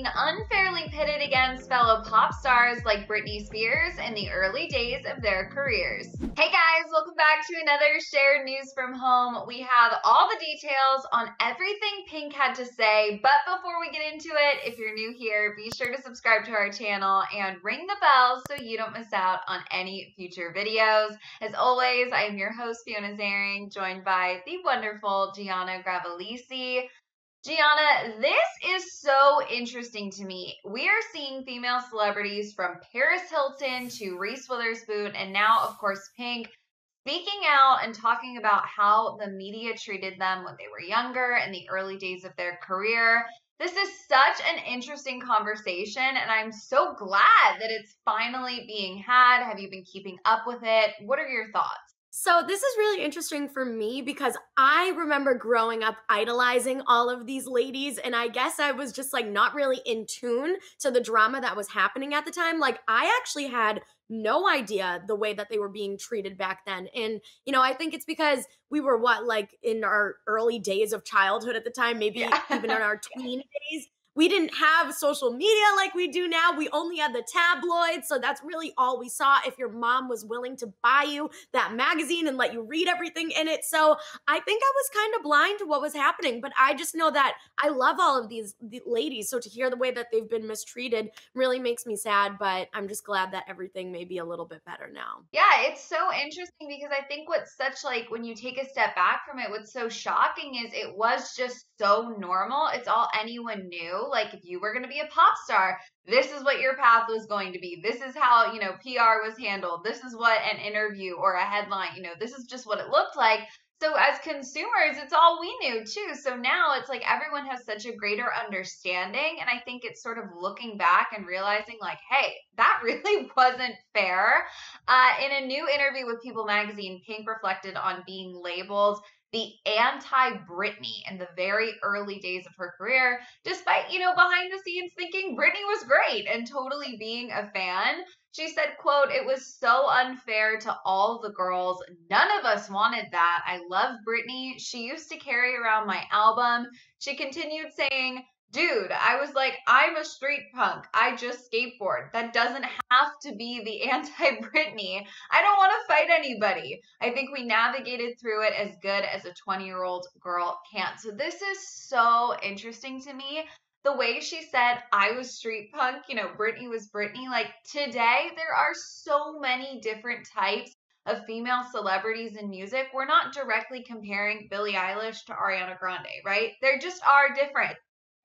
being unfairly pitted against fellow pop stars like Britney Spears in the early days of their careers. Hey guys, welcome back to another Shared News from Home. We have all the details on everything Pink had to say, but before we get into it, if you're new here, be sure to subscribe to our channel and ring the bell so you don't miss out on any future videos. As always, I am your host, Fiona Zaring, joined by the wonderful Gianna Gravalisi. Gianna, this is so interesting to me. We are seeing female celebrities from Paris Hilton to Reese Witherspoon and now, of course, Pink speaking out and talking about how the media treated them when they were younger in the early days of their career. This is such an interesting conversation, and I'm so glad that it's finally being had. Have you been keeping up with it? What are your thoughts? So this is really interesting for me because I remember growing up idolizing all of these ladies, and I guess I was just like not really in tune to the drama that was happening at the time. Like I actually had no idea the way that they were being treated back then. And, I think it's because we were like in our early days of childhood at the time, maybe even in our tween days. We didn't have social media like we do now. We only had the tabloids. So that's really all we saw if your mom was willing to buy you that magazine and let you read everything in it. So I think I was kind of blind to what was happening. But I just know that I love all of these ladies. So to hear the way that they've been mistreated really makes me sad. But I'm just glad that everything may be a little bit better now. Yeah, it's so interesting because I think what's such like when you take a step back from it, what's so shocking is it was just so normal. It's all anyone knew. Like if you were going to be a pop star, this is what your path was going to be. This is how, PR was handled. This is what an interview or a headline, this is just what it looked like. So as consumers, it's all we knew too. So now it's like everyone has such a greater understanding. And I think it's sort of looking back and realizing like, hey, that really wasn't fair. In a new interview with People magazine, Pink reflected on being labeled the anti-Britney in the very early days of her career, despite, behind the scenes thinking Britney was great and totally being a fan. She said, quote, "It was so unfair to all the girls. None of us wanted that. I love Britney. She used to carry around my album." She continued saying, "Dude, I was like, I'm a street punk. I just skateboard. That doesn't have to be the anti-Britney. I don't want to fight anybody. I think we navigated through it as good as a 20-year-old girl can." So this is so interesting to me. The way she said, I was street punk, Britney was Britney. Like today, there are so many different types of female celebrities in music. We're not directly comparing Billie Eilish to Ariana Grande, right? There just are different.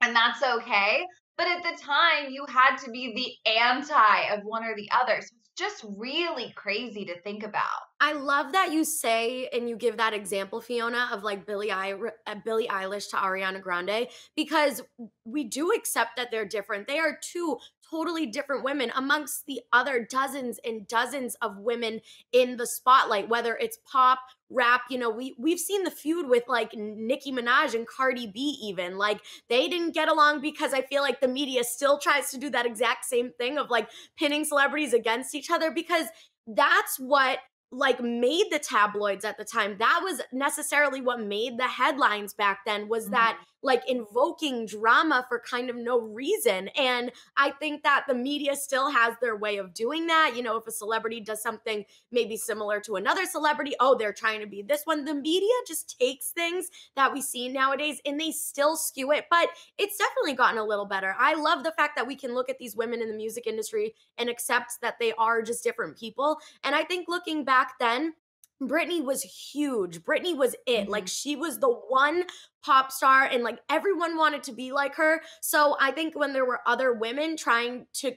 And that's okay. But at the time, you had to be the anti of one or the other. So it's just really crazy to think about. I love that you say and you give that example, Fiona, of like Billie Eilish to Ariana Grande, because we do accept that they're different. They are two totally different women amongst the other dozens and dozens of women in the spotlight, whether it's pop, rap. We've seen the feud with like Nicki Minaj and Cardi B even. Like they didn't get along because I feel like the media still tries to do that exact same thing of like pinning celebrities against each other, because that's what like made the tabloids at the time. That was necessarily what made the headlines back then, was that like invoking drama for kind of no reason. And I think that the media still has their way of doing that. If a celebrity does something maybe similar to another celebrity, oh, they're trying to be this one. The media just takes things that we see nowadays and they still skew it. But it's definitely gotten a little better. I love the fact that we can look at these women in the music industry and accept that they are just different people. And I think looking back then, Britney was huge. Britney was it. Like she was the one pop star and like everyone wanted to be like her. So I think when there were other women trying to,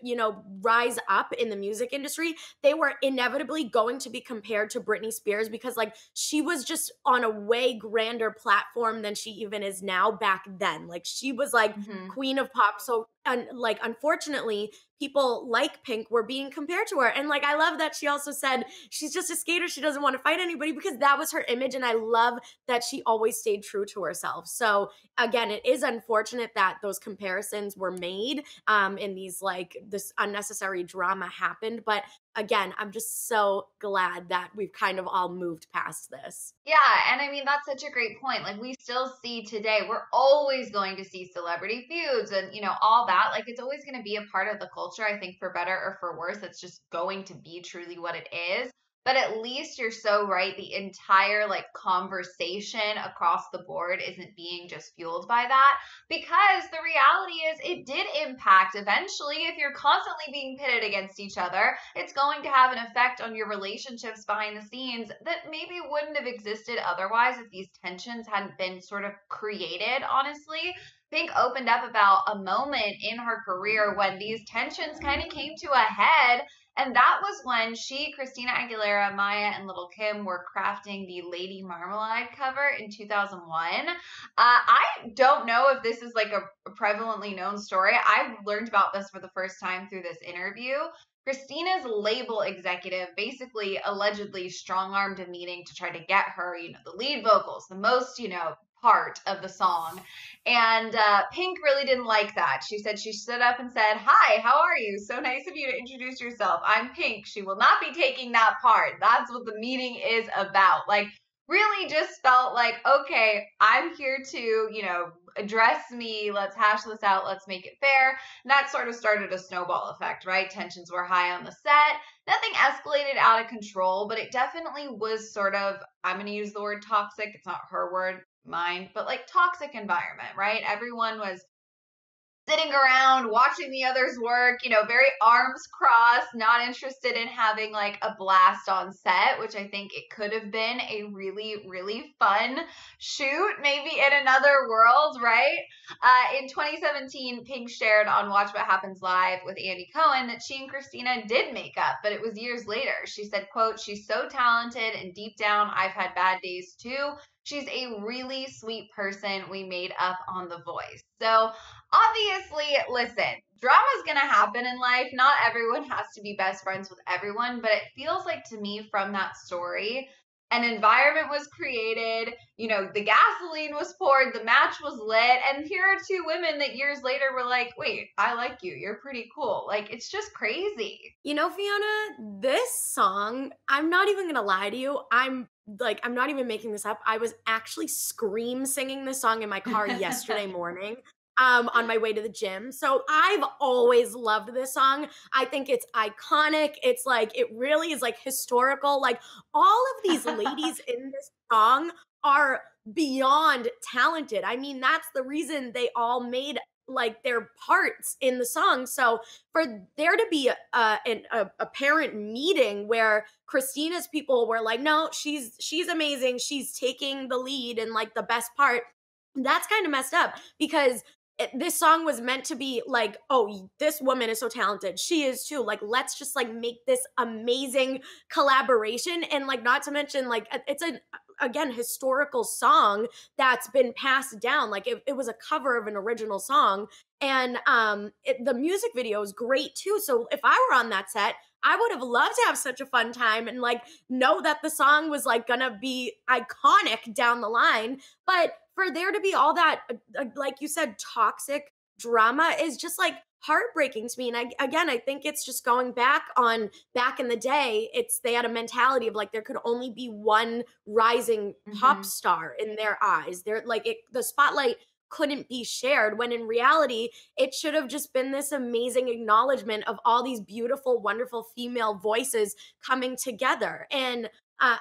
rise up in the music industry, they were inevitably going to be compared to Britney Spears, because like she was just on a way grander platform than she even is now back then. Like she was like queen of pop. So like unfortunately, people like Pink were being compared to her. And like I love that she also said she's just a skater. She doesn't want to fight anybody, because that was her image. And I love that she always stayed true to herself. themselves. So again, it is unfortunate that those comparisons were made, and these like this unnecessary drama happened. But again, I'm just so glad that we've kind of all moved past this. Yeah, and I mean that's such a great point. Like we still see today, we're always going to see celebrity feuds and all that. Like it's always going to be a part of the culture, I think for better or for worse. It's just going to be truly what it is. But at least you're so right. The entire like conversation across the board isn't being just fueled by that because the reality is it did impact eventually. If you're constantly being pitted against each other, it's going to have an effect on your relationships behind the scenes that maybe wouldn't have existed otherwise if these tensions hadn't been sort of created, honestly. Pink opened up about a moment in her career when these tensions kind of came to a head. And that was when she, Christina Aguilera, Maya, and Little Kim were crafting the Lady Marmalade cover in 2001. I don't know if this is like a prevalently known story. I learned about this for the first time through this interview. Christina's label executive basically allegedly strong armed a meeting to try to get her, the lead vocals, the most, part of the song. And Pink really didn't like that. She said she stood up and said, "Hi, how are you? So nice of you to introduce yourself. I'm Pink. She will not be taking that part. That's what the meeting is about." Like, really just felt like, okay, I'm here to, address me. Let's hash this out. Let's make it fair. And that sort of started a snowball effect, right? Tensions were high on the set. Nothing escalated out of control, but it definitely was sort of, I'm going to use the word toxic. It's not her word, mine, but like toxic environment, right? Everyone was sitting around watching the others work, very arms crossed, not interested in having like a blast on set, which I think it could have been a really, really fun shoot, maybe in another world, right? In 2017, Pink shared on Watch What Happens Live with Andy Cohen that she and Christina did make up, but it was years later. She said, quote, "She's so talented and deep down, I've had bad days too. She's a really sweet person. We made up on The Voice." So obviously, listen, drama's going to happen in life. Not everyone has to be best friends with everyone, but it feels like to me from that story, an environment was created, the gasoline was poured, the match was lit, and here are two women that years later were like, "Wait, I like you. You're pretty cool." Like, it's just crazy. Fiona, this song, I'm not even going to lie to you. I'm not even making this up. I was actually scream singing this song in my car yesterday morning. On my way to the gym. So I've always loved this song. I think it's iconic. It's like, it really is like historical. Like all of these ladies in this song are beyond talented. I mean, that's the reason they all made like their parts in the song. So for there to be an apparent meeting where Christina's people were like, "No, she's amazing. She's taking the lead and like the best part." That's kind of messed up because this song was meant to be like, "Oh, this woman is so talented. She is too. Like, let's just like make this amazing collaboration." And like, not to mention, like, it's an again historical song that's been passed down. Like, it was a cover of an original song, and the music video is great too. So if I were on that set, I would have loved to have such a fun time and like know that the song was like gonna be iconic down the line. But for there to be all that, like you said, toxic drama is just like heartbreaking to me. And I think it's just going back in the day, they had a mentality of like there could only be one rising pop star in their eyes. They're like the spotlight couldn't be shared, when in reality it should have just been this amazing acknowledgement of all these beautiful, wonderful female voices coming together. And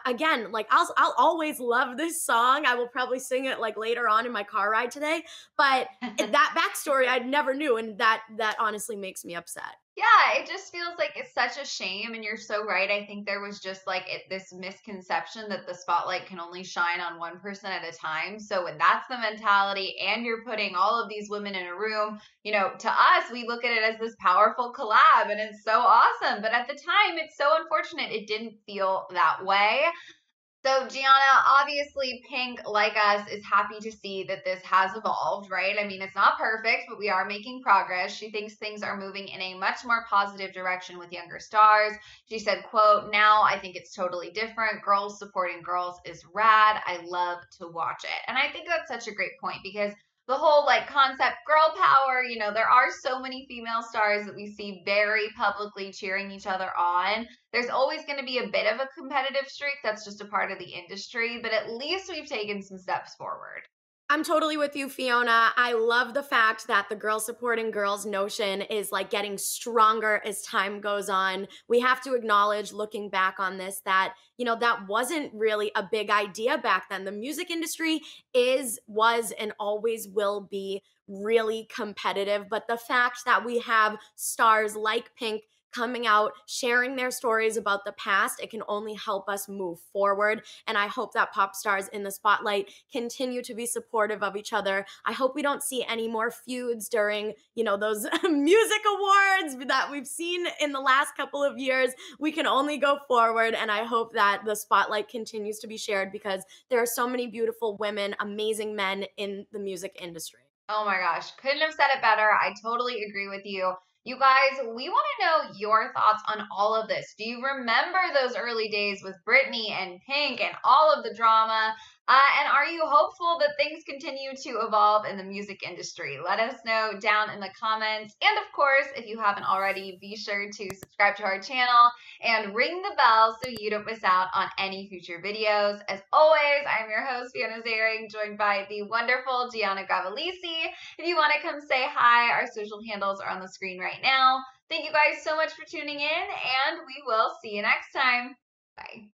again, like I'll always love this song. I will probably sing it like later on in my car ride today. But that backstory I never knew, and that honestly makes me upset. Yeah, it just feels like it's such a shame, and you're so right. I think there was just like this misconception that the spotlight can only shine on one person at a time. So when that's the mentality, and you're putting all of these women in a room, to us, we look at it as this powerful collab, and it's so awesome. But at the time, it's so unfortunate it didn't feel that way. So Gianna, obviously Pink, like us, is happy to see that this has evolved, right? I mean, it's not perfect, but we are making progress. She thinks things are moving in a much more positive direction with younger stars. She said, quote, now I think it's totally different. Girls supporting girls is rad. I love to watch it. And I think that's such a great point because the whole like concept girl power, there are so many female stars that we see very publicly cheering each other on. There's always going to be a bit of a competitive streak. That's just a part of the industry, but at least we've taken some steps forward. I'm totally with you, Fiona. I love the fact that the girl supporting girls notion is like getting stronger as time goes on. We have to acknowledge, looking back on this, that, that wasn't really a big idea back then. The music industry was, and always will be really competitive. But the fact that we have stars like Pink coming out, sharing their stories about the past, it can only help us move forward. And I hope that pop stars in the spotlight continue to be supportive of each other. I hope we don't see any more feuds during, those music awards that we've seen in the last couple of years. We can only go forward. And I hope that the spotlight continues to be shared because there are so many beautiful women, amazing men in the music industry. Oh my gosh, couldn't have said it better. I totally agree with you. You guys, we want to know your thoughts on all of this. Do you remember those early days with Britney and Pink and all of the drama? And are you hopeful that things continue to evolve in the music industry? Let us know down in the comments. And of course, if you haven't already, be sure to subscribe to our channel and ring the bell so you don't miss out on any future videos. As always, I'm your host, Fiona Zaring, joined by the wonderful Gianna Gavalisi. If you want to come say hi, our social handles are on the screen right now. Thank you guys so much for tuning in, and we will see you next time. Bye.